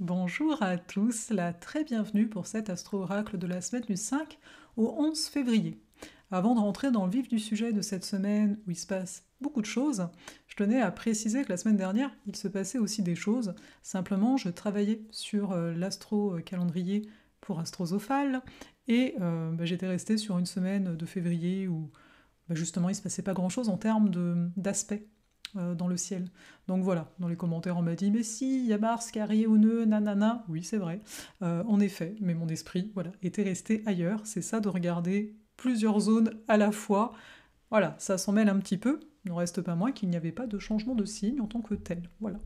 Bonjour à tous, la très bienvenue pour cet astro-oracle de la semaine du 5 au 11 février. Avant de rentrer dans le vif du sujet de cette semaine où il se passe beaucoup de choses, je tenais à préciser que la semaine dernière, il se passait aussi des choses. Simplement, je travaillais sur l'astro-calendrier pour Astrozophale et j'étais restée sur une semaine de février où justement il se passait pas grand-chose en termes d'aspect dans le ciel. Donc voilà, dans les commentaires on m'a dit mais si, il y a Mars qui arrive au nœud, nanana, oui c'est vrai, en effet, mais mon esprit voilà, était resté ailleurs, c'est ça de regarder plusieurs zones à la fois, voilà, ça s'en mêle un petit peu, il n'en reste pas moins qu'il n'y avait pas de changement de signe en tant que tel, voilà.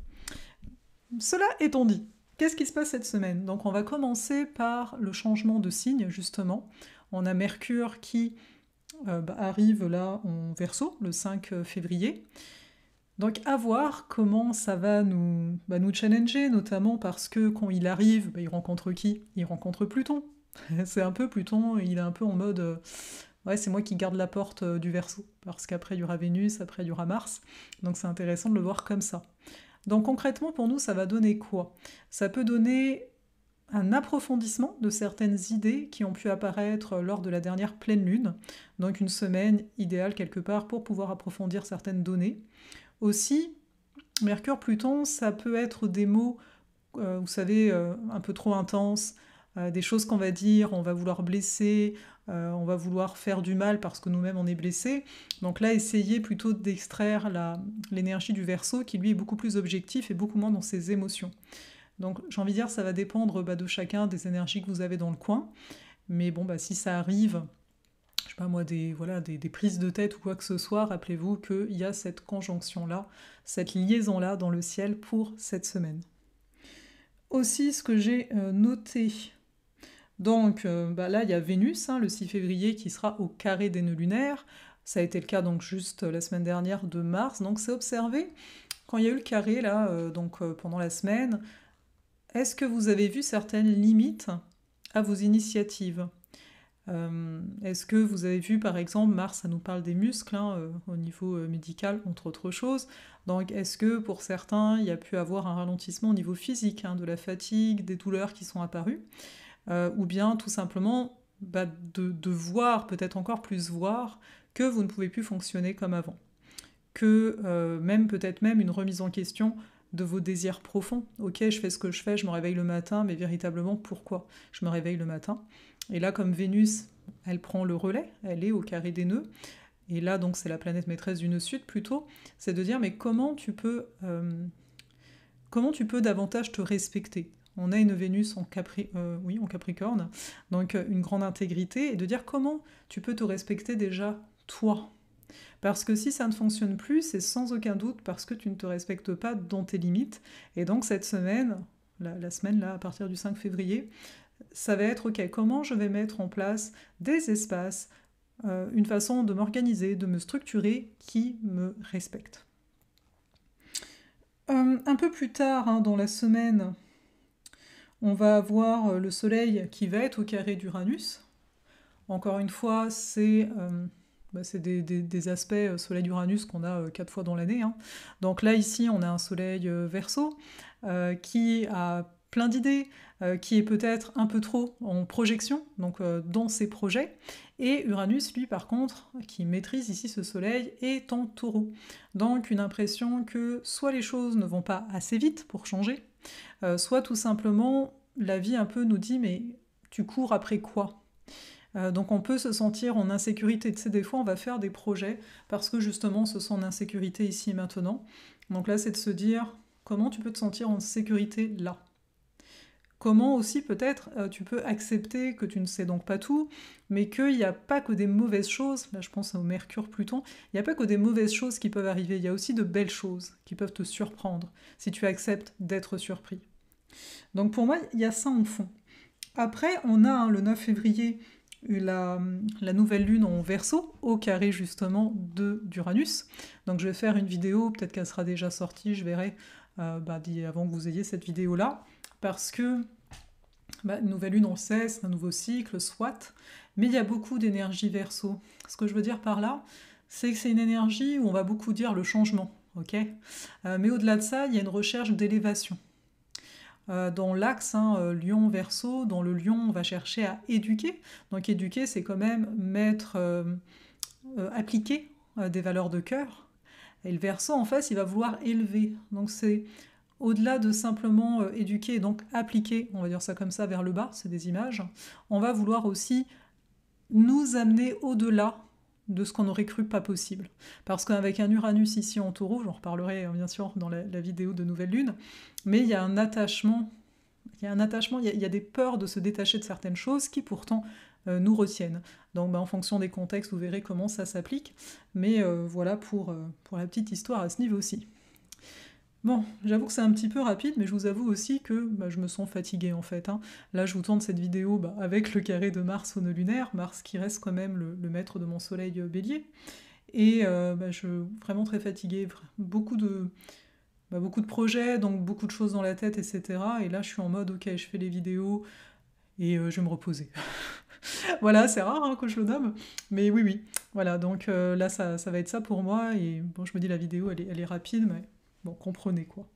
Cela étant dit, qu'est-ce qui se passe cette semaine? Donc on va commencer par le changement de signe justement, on a Mercure qui arrive là en Verseau le 5 février, donc à voir comment ça va nous challenger, notamment parce que quand il arrive, il rencontre qui? Il rencontre Pluton. C'est un peu Pluton, il est un peu en mode ouais, c'est moi qui garde la porte du Verseau, parce qu'après il y aura Vénus, après il y aura Mars, donc c'est intéressant de le voir comme ça. Donc concrètement pour nous ça va donner quoi? Ça peut donner un approfondissement de certaines idées qui ont pu apparaître lors de la dernière pleine lune, donc une semaine idéale quelque part pour pouvoir approfondir certaines données. Aussi, Mercure-Pluton, ça peut être des mots, vous savez, un peu trop intenses, des choses qu'on va dire, on va vouloir blesser, on va vouloir faire du mal parce que nous-mêmes on est blessés. Donc là, essayez plutôt d'extraire l'énergie du Verseau qui lui est beaucoup plus objectif et beaucoup moins dans ses émotions. Donc j'ai envie de dire, ça va dépendre de chacun, des énergies que vous avez dans le coin. Mais bon, si ça arrive, je sais pas moi, des prises de tête ou quoi que ce soit, rappelez-vous qu'il y a cette conjonction-là, cette liaison-là dans le ciel pour cette semaine. Aussi, ce que j'ai noté, donc là, il y a Vénus, le 6 février, qui sera au carré des nœuds lunaires. Ça a été le cas donc juste la semaine dernière de Mars, donc c'est observé. Quand il y a eu le carré, là, pendant la semaine, est-ce que vous avez vu certaines limites à vos initiatives? Est-ce que vous avez vu, par exemple, Mars, ça nous parle des muscles au niveau médical, entre autres choses. Donc, est-ce que pour certains, il y a pu avoir un ralentissement au niveau physique, de la fatigue, des douleurs qui sont apparues, ou bien tout simplement de voir, peut-être encore plus voir, que vous ne pouvez plus fonctionner comme avant. Que peut-être même une remise en question de vos désirs profonds. Ok, je fais ce que je fais, je me réveille le matin, mais véritablement, pourquoi je me réveille le matin? Et là, comme Vénus, elle prend le relais, elle est au carré des nœuds, et là, donc, c'est la planète maîtresse du nœud sud, plutôt, c'est de dire, mais comment tu peux davantage te respecter? On a une Vénus en Capricorne, donc une grande intégrité, et de dire comment tu peux te respecter déjà, toi. Parce que si ça ne fonctionne plus, c'est sans aucun doute parce que tu ne te respectes pas dans tes limites. Et donc cette semaine, la semaine là, à partir du 5 février, ça va être ok, comment je vais mettre en place des espaces, une façon de m'organiser, de me structurer qui me respecte. Un peu plus tard dans la semaine, on va avoir le soleil qui va être au carré d'Uranus. Encore une fois, c'est des aspects soleil-Uranus qu'on a 4 fois dans l'année. Donc là, ici, on a un soleil Verseau qui a plein d'idées, qui est peut-être un peu trop en projection, donc dans ses projets. Et Uranus, lui, par contre, qui maîtrise ici ce soleil, est en taureau. Donc une impression que soit les choses ne vont pas assez vite pour changer, soit tout simplement, la vie un peu nous dit, mais tu cours après quoi? Donc on peut se sentir en insécurité. Tu sais, des fois on va faire des projets parce que justement on se sent en insécurité ici et maintenant. Donc là c'est de se dire comment tu peux te sentir en sécurité là. Comment aussi peut-être tu peux accepter que tu ne sais donc pas tout, mais qu'il n'y a pas que des mauvaises choses, là je pense au Mercure, Pluton, il n'y a pas que des mauvaises choses qui peuvent arriver, il y a aussi de belles choses qui peuvent te surprendre si tu acceptes d'être surpris. Donc pour moi il y a ça en fond. Après on a le 9 février la nouvelle lune en Verseau, au carré justement d'Uranus. Donc je vais faire une vidéo, peut-être qu'elle sera déjà sortie, je verrai avant que vous ayez cette vidéo-là, parce que nouvelle lune, on le sait, c'est un nouveau cycle, soit, mais il y a beaucoup d'énergie Verseau. Ce que je veux dire par là, c'est que c'est une énergie où on va beaucoup dire le changement, ok. Mais au-delà de ça, il y a une recherche d'élévation. dans l'axe Lion Verseau. Dans le Lion, on va chercher à éduquer. Donc éduquer, c'est quand même appliquer des valeurs de cœur. Et le Verseau, en fait, il va vouloir élever. Donc c'est au-delà de simplement éduquer et donc appliquer, on va dire ça comme ça, vers le bas, c'est des images, on va vouloir aussi nous amener au-delà de ce qu'on aurait cru pas possible. Parce qu'avec un Uranus ici en Taureau, j'en reparlerai bien sûr dans la vidéo de Nouvelle Lune, mais il y a un attachement, il y a des peurs de se détacher de certaines choses qui pourtant nous retiennent. Donc en fonction des contextes, vous verrez comment ça s'applique, mais voilà pour la petite histoire à ce niveau-ci. Bon, j'avoue que c'est un petit peu rapide, mais je vous avoue aussi que je me sens fatiguée en fait. Là, je vous tourne cette vidéo avec le carré de Mars au nœud lunaire, Mars qui reste quand même le maître de mon soleil bélier. Et je suis vraiment très fatiguée, beaucoup de projets, donc beaucoup de choses dans la tête, etc. Et là, je suis en mode, ok, je fais les vidéos et je vais me reposer. Voilà, c'est rare que je le nomme, mais oui. Voilà, donc là, ça va être ça pour moi. Et bon, je me dis, la vidéo, elle est rapide, mais bon, comprenez quoi.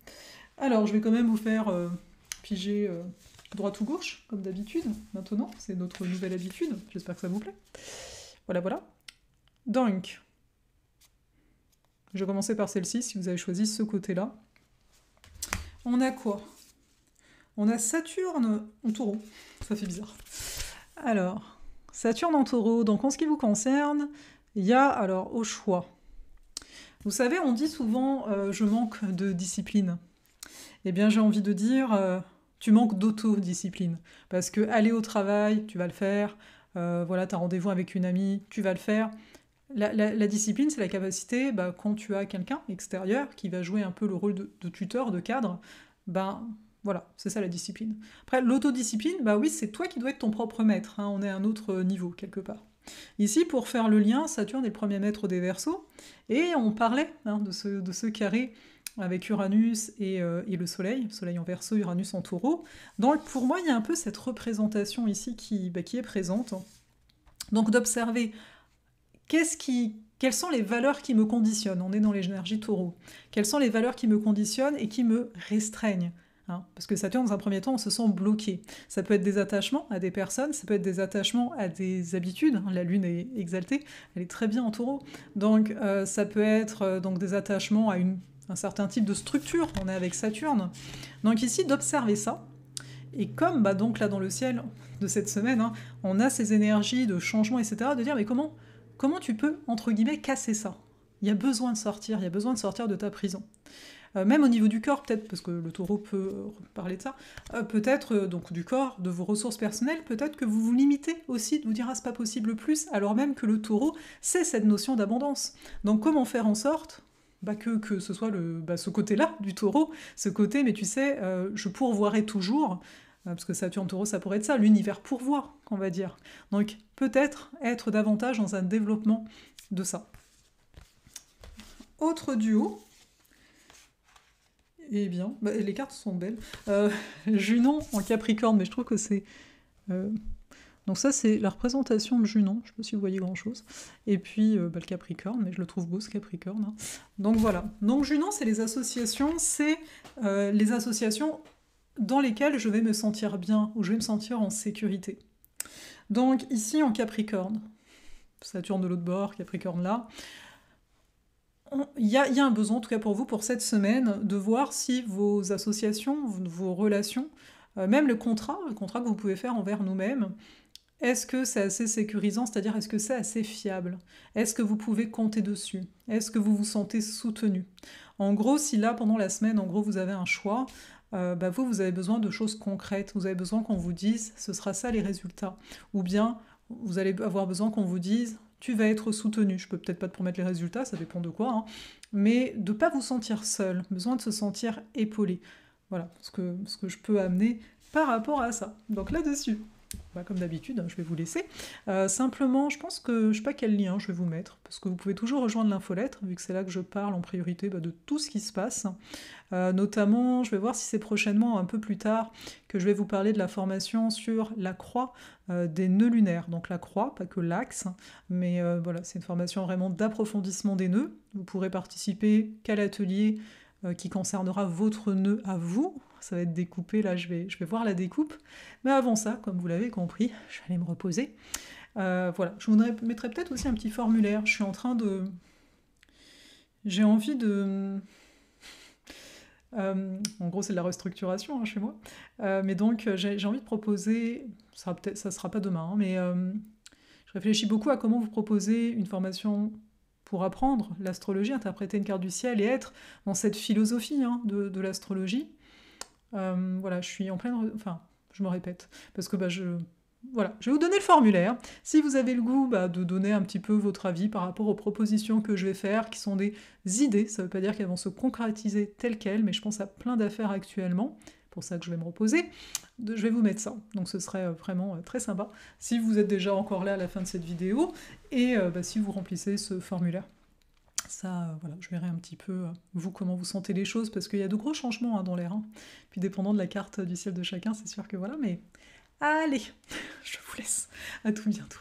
Alors, je vais quand même vous faire piger droite ou gauche, comme d'habitude, maintenant. C'est notre nouvelle habitude. J'espère que ça vous plaît. Voilà. Donc, je vais commencer par celle-ci, si vous avez choisi ce côté-là. On a quoi? On a Saturne en Taureau. Ça fait bizarre. Alors, Saturne en Taureau. Donc, en ce qui vous concerne, il y a, alors, au choix. Vous savez, on dit souvent je manque de discipline. Eh bien, j'ai envie de dire tu manques d'autodiscipline. Parce que aller au travail, tu vas le faire. Voilà, tu as rendez-vous avec une amie, tu vas le faire. La discipline, c'est la capacité, quand tu as quelqu'un extérieur qui va jouer un peu le rôle de tuteur, de cadre, voilà, c'est ça la discipline. Après, l'autodiscipline, oui, c'est toi qui dois être ton propre maître. On est à un autre niveau, quelque part. Ici, pour faire le lien, Saturne est le premier maître des Verseaux, et on parlait de ce carré avec Uranus et le Soleil en Verseau, Uranus en Taureau. Donc pour moi, il y a un peu cette représentation ici qui est présente. Donc d'observer quelles sont les valeurs qui me conditionnent. On est dans les énergies Taureau. Quelles sont les valeurs qui me conditionnent et qui me restreignent? Parce que Saturne, dans un premier temps, on se sent bloqué. Ça peut être des attachements à des personnes, ça peut être des attachements à des habitudes. La Lune est exaltée, elle est très bien en Taureau. Donc ça peut être des attachements à un certain type de structure. On est avec Saturne. Donc ici, d'observer ça. Et comme donc là dans le ciel de cette semaine, on a ces énergies de changement, etc., de dire mais comment tu peux, entre guillemets, casser ça? Il y a besoin de sortir, de ta prison. Même au niveau du corps, peut-être, parce que le Taureau peut parler de ça, peut-être, donc du corps, de vos ressources personnelles, peut-être que vous vous limitez aussi de vous dire « Ah, c'est pas possible plus », alors même que le Taureau, c'est cette notion d'abondance. Donc comment faire en sorte que ce soit ce côté-là du Taureau, ce côté, mais tu sais, je pourvoirai toujours, parce que Saturne Taureau, ça pourrait être ça, l'univers pourvoit, on va dire. Donc peut-être être davantage dans un développement de ça. Autre duo, eh bien, les cartes sont belles. Junon en Capricorne, mais je trouve que c'est... Donc ça, c'est la représentation de Junon. Je ne sais pas si vous voyez grand-chose. Et puis, le Capricorne, mais je le trouve beau, ce Capricorne. Donc voilà. Donc Junon, c'est les associations. C'est les associations dans lesquelles je vais me sentir bien, où je vais me sentir en sécurité. Donc ici, en Capricorne, Saturne de l'autre bord, Capricorne là, il y a un besoin, en tout cas pour vous, pour cette semaine, de voir si vos associations, vos relations, même le contrat que vous pouvez faire envers nous-mêmes, est-ce que c'est assez sécurisant, c'est-à-dire est-ce que c'est assez fiable? Est-ce que vous pouvez compter dessus? Est-ce que vous vous sentez soutenu? En gros, si là, pendant la semaine, en gros, vous avez un choix, vous avez besoin de choses concrètes, vous avez besoin qu'on vous dise « ce sera ça les résultats ». Ou bien, vous allez avoir besoin qu'on vous dise « tu vas être soutenu ». Je peux peut-être pas te promettre les résultats, ça dépend de quoi, mais de ne pas vous sentir seul, besoin de se sentir épaulé. Voilà ce que je peux amener par rapport à ça. Donc là-dessus, comme d'habitude, je vais vous laisser. Simplement, je pense que, je ne sais pas quel lien je vais vous mettre, parce que vous pouvez toujours rejoindre l'infolettre, vu que c'est là que je parle en priorité de tout ce qui se passe. Notamment, je vais voir si c'est prochainement, un peu plus tard, que je vais vous parler de la formation sur la croix des nœuds lunaires. Donc la croix, pas que l'axe, mais voilà, c'est une formation vraiment d'approfondissement des nœuds. Vous pourrez participer qu'à l'atelier qui concernera votre nœud à vous. Ça va être découpé, là je vais voir la découpe. Mais avant ça, comme vous l'avez compris, je vais aller me reposer. Voilà, je vous mettrai peut-être aussi un petit formulaire. Je suis en train de... J'ai envie de... en gros, c'est de la restructuration hein, chez moi. Mais donc, j'ai envie de proposer... Ça sera pas demain, hein, mais je réfléchis beaucoup à comment vous proposer une formation pour apprendre l'astrologie, interpréter une carte du ciel et être dans cette philosophie hein, de l'astrologie. Voilà, je suis en pleine... Enfin, je me répète, parce que voilà, je vais vous donner le formulaire. Si vous avez le goût de donner un petit peu votre avis par rapport aux propositions que je vais faire, qui sont des idées, ça ne veut pas dire qu'elles vont se concrétiser telles quelles, mais je pense à plein d'affaires actuellement, pour ça que je vais me reposer, je vais vous mettre ça. Donc ce serait vraiment très sympa, si vous êtes déjà encore là à la fin de cette vidéo, et si vous remplissez ce formulaire. Ça, voilà, je verrai un petit peu, vous, comment vous sentez les choses, parce qu'il y a de gros changements hein, dans l'air. Hein. Puis dépendant de la carte du ciel de chacun, c'est sûr que voilà, mais... Allez, je vous laisse. À tout bientôt.